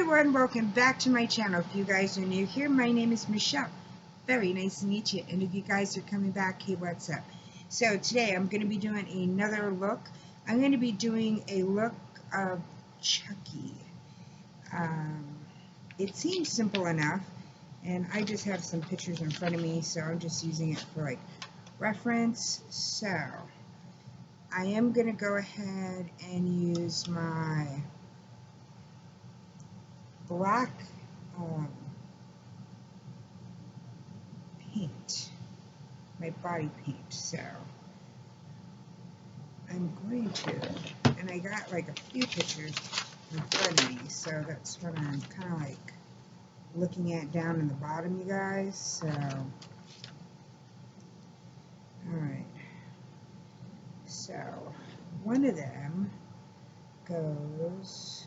everyone, welcome back to my channel. If you guys are new here, my name is Michelle. Very nice to meet you. And if you guys are coming back, hey, what's up? So today I'm going to be doing another look. I'm going to be doing a look of Chucky. It seems simple enough, and I just have some pictures in front of me, so I'm just using it for like reference. So I am going to go ahead and use my black paint, my body paint. So I'm going to, and I got like a few pictures in front of me, so that's what I'm kind of like looking at down in the bottom, you guys. So alright, so one of them goes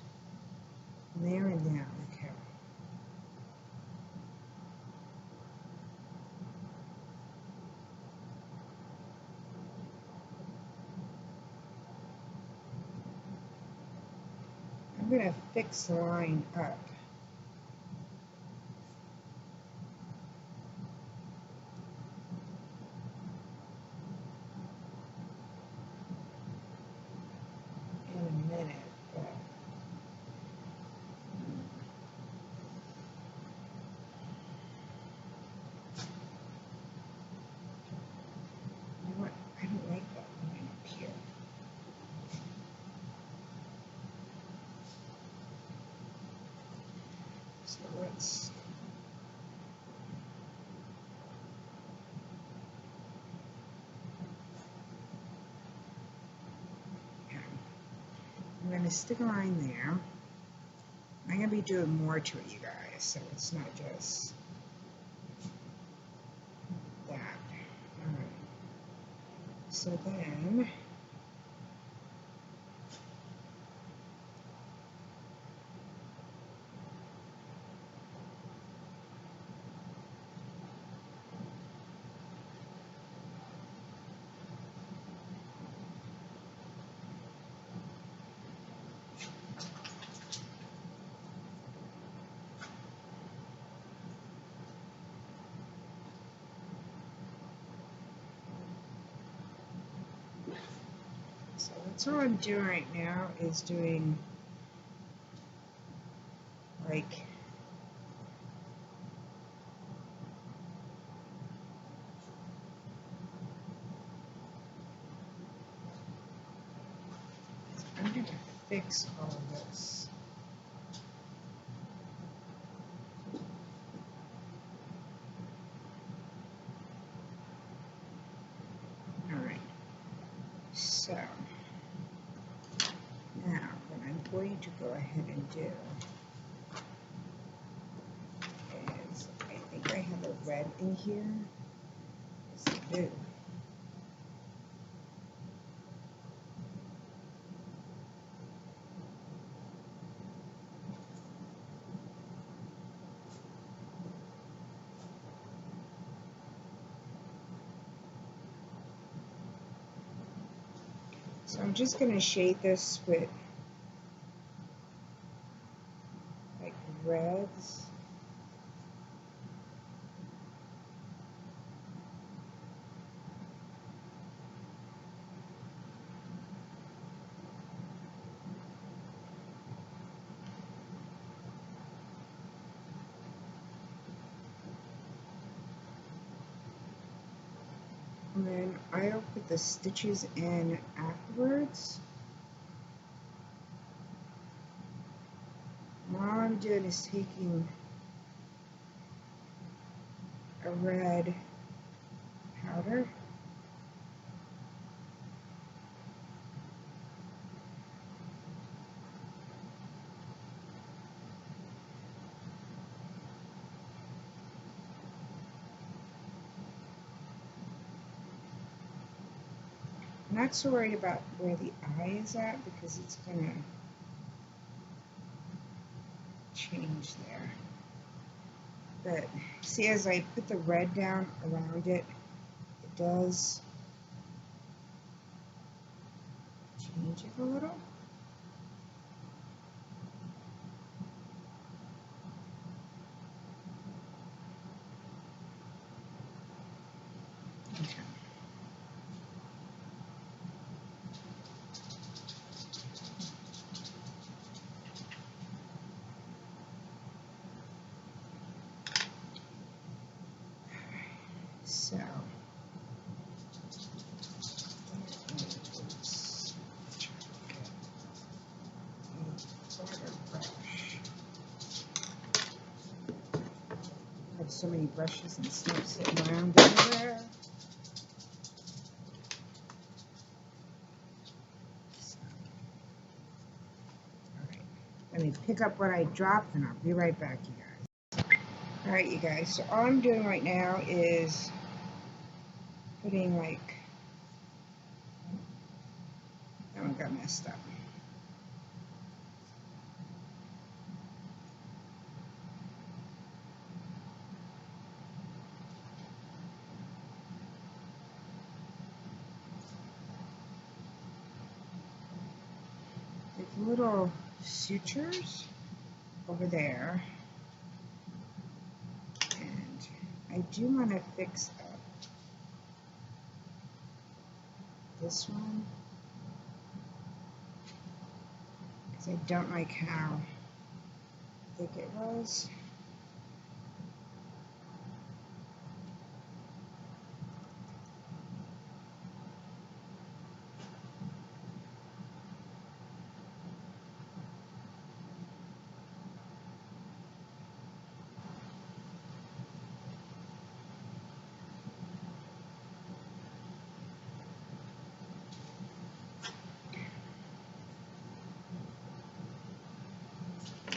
there and down. Okay. I'm going to fix the line up. In a minute, but you know what? I don't like that line up here. So let's I'm going to stick a line there. I'm going to be doing more to it, you guys, so it's not just that. Alright. So then, so that's all I'm doing right now is doing like I'm going to fix all of this. Alright, so now what I'm going to go ahead and do is, I think I have a red in here. Yes, I do. So I'm just going to shade this with like reds. And then I'll put the stitches in afterwards. And all I'm doing is taking a red powder . I'm not so worried about where the eye is at because it's going to change there. But see, as I put the red down around it, it does change it a little. so many brushes and stuff sitting around everywhere. So, alright, let me pick up what I dropped and I'll be right back, you guys. Alright, you guys, so all I'm doing right now is putting like, that one got messed up. Like little sutures over there, and I do want to fix up this one because I don't like how thick it was.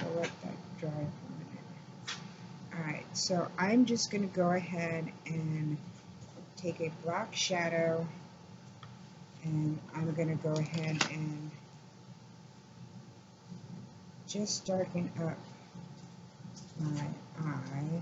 I'll let that dry for a minute. Alright, so I'm just going to go ahead and take a black shadow, and I'm going to go ahead and just darken up my eye.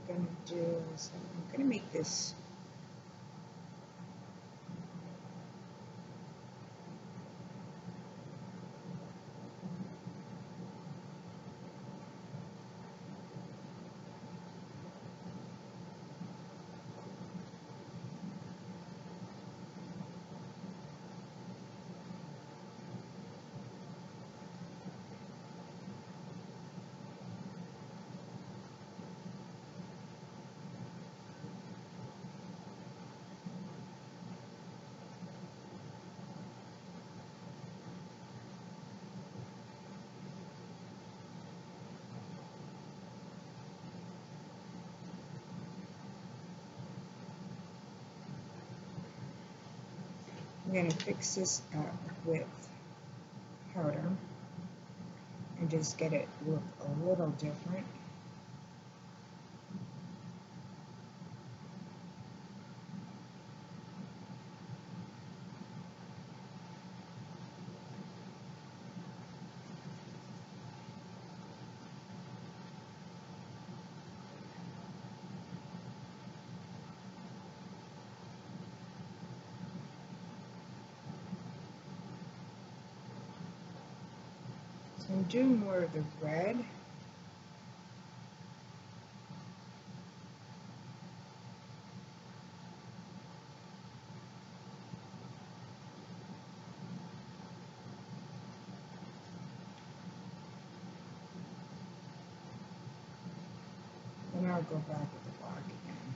Going to do is I'm going to make this I'm going to fix this up with powder and just get it look a little different. So I'm doing more of the red. Then I'll go back with the black again.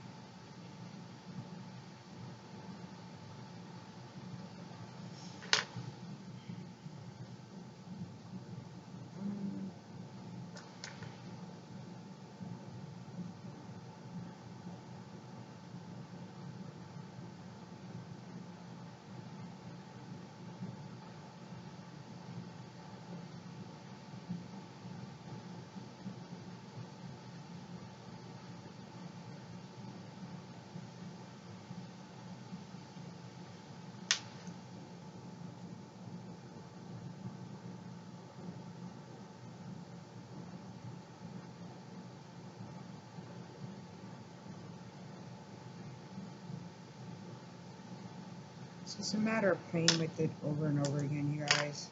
It's just a matter of playing with it over and over again, you guys.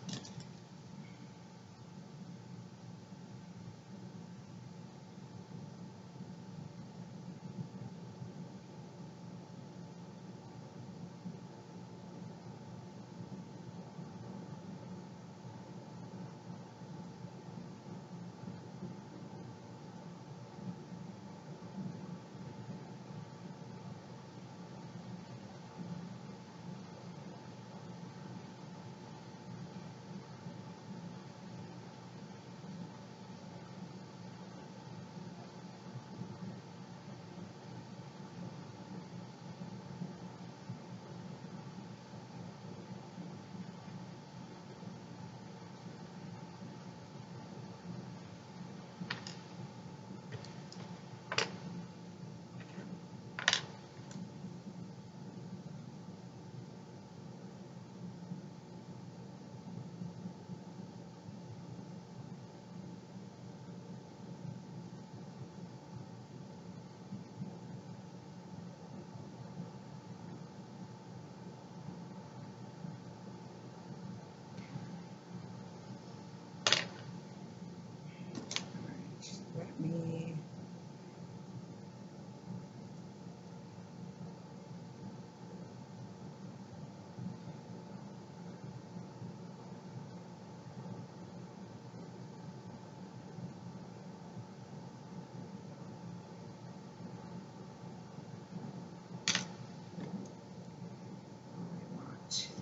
Let me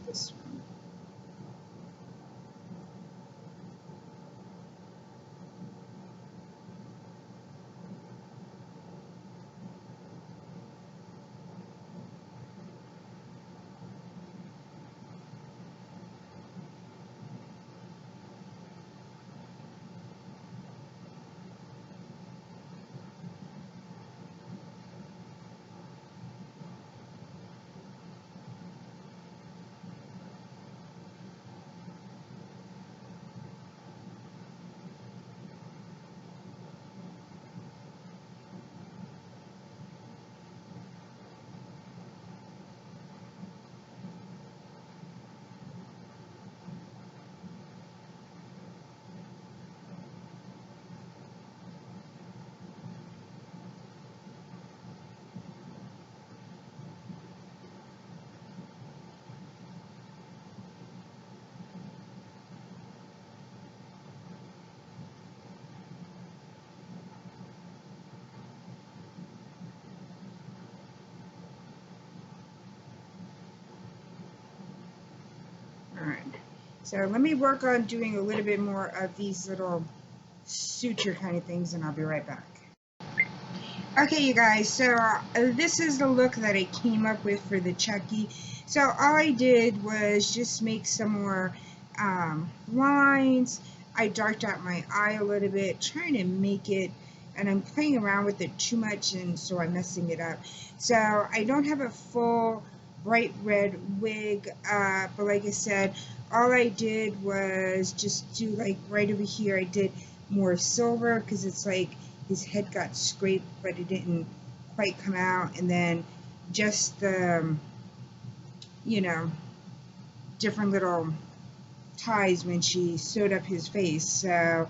this one. Alright, so let me work on doing a little bit more of these little suture kind of things, and I'll be right back. Okay, you guys, so this is the look that I came up with for the Chucky. So all I did was just make some more lines. I darked out my eye a little bit, trying to make it, and I'm playing around with it too much, and so I'm messing it up. So I don't have a full bright red wig, but like I said, all I did was just do, like right over here, I did more silver because it's like his head got scraped, but it didn't quite come out, and then just the, you know, different little ties when she sewed up his face. So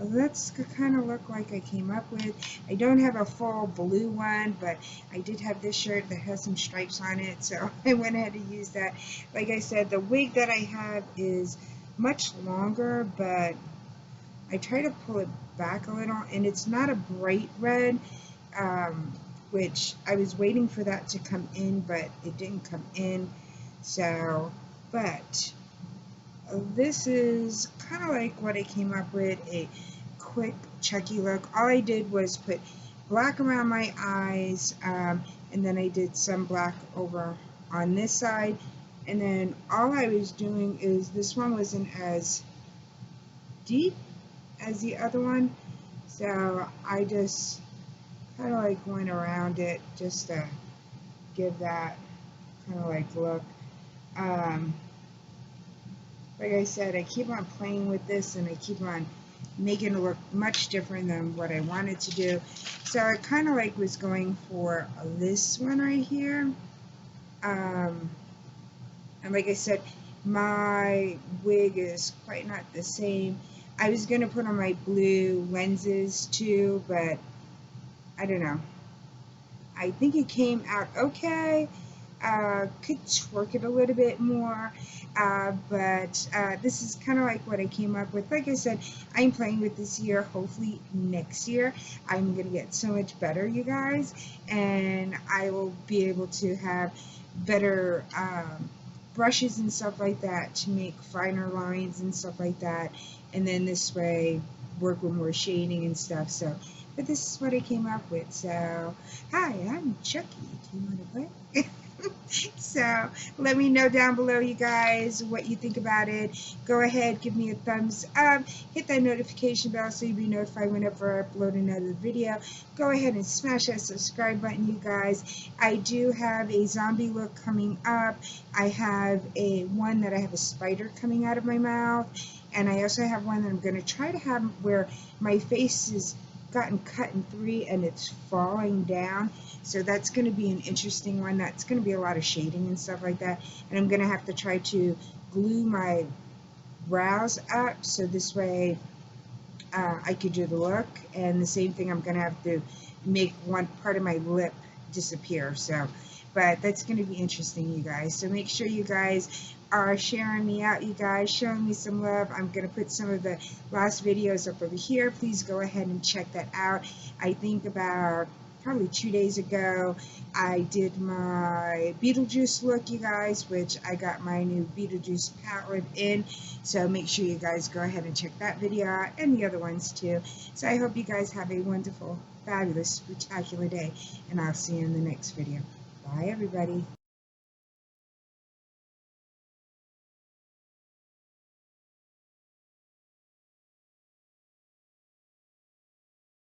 that's the kind of look like I came up with. I don't have a full blue one, but I did have this shirt that has some stripes on it, so I went ahead and used that. Like I said, the wig that I have is much longer, but I try to pull it back a little, and it's not a bright red, which I was waiting for that to come in, but it didn't come in. So, but this is kind of like what I came up with, a quick Chucky look. All I did was put black around my eyes, and then I did some black over on this side, and then all I was doing is, this one wasn't as deep as the other one, so I just kind of like went around it just to give that kind of like look. Like I said, I keep on playing with this, and I keep on making it look much different than what I wanted to do. So I kind of like was going for this one right here. And like I said, my wig is quite not the same. I was going to put on my blue lenses too, but I don't know. I think it came out okay. Could twerk it a little bit more, but this is kind of like what I came up with. Like I said, I'm playing with this year. Hopefully next year I'm gonna get so much better, you guys, and I will be able to have better brushes and stuff like that to make finer lines and stuff like that, and then this way work with more shading and stuff. So but this is what I came up with. So hi, I'm Chucky. Do you want to play? So let me know down below, you guys, what you think about it. Go ahead, give me a thumbs up, hit that notification bell so you'll be notified whenever I upload another video. Go ahead and smash that subscribe button, you guys. I do have a zombie look coming up. I have one that I have a spider coming out of my mouth, and I also have one that I'm going to try to have where my face is gotten cut in 3 and it's falling down. So that's going to be an interesting one. That's going to be a lot of shading and stuff like that, and I'm going to have to try to glue my brows up so this way I could do the look. And the same thing, I'm going to have to make one part of my lip disappear. So but that's going to be interesting, you guys. So make sure you guys are sharing me out, you guys, showing me some love. I'm going to put some of the last videos up over here. Please go ahead and check that out. I think about probably 2 days ago, I did my Beetlejuice look, you guys, which I got my new Beetlejuice palette in. So make sure you guys go ahead and check that video out and the other ones too. So I hope you guys have a wonderful, fabulous, spectacular day, and I'll see you in the next video. Bye, everybody.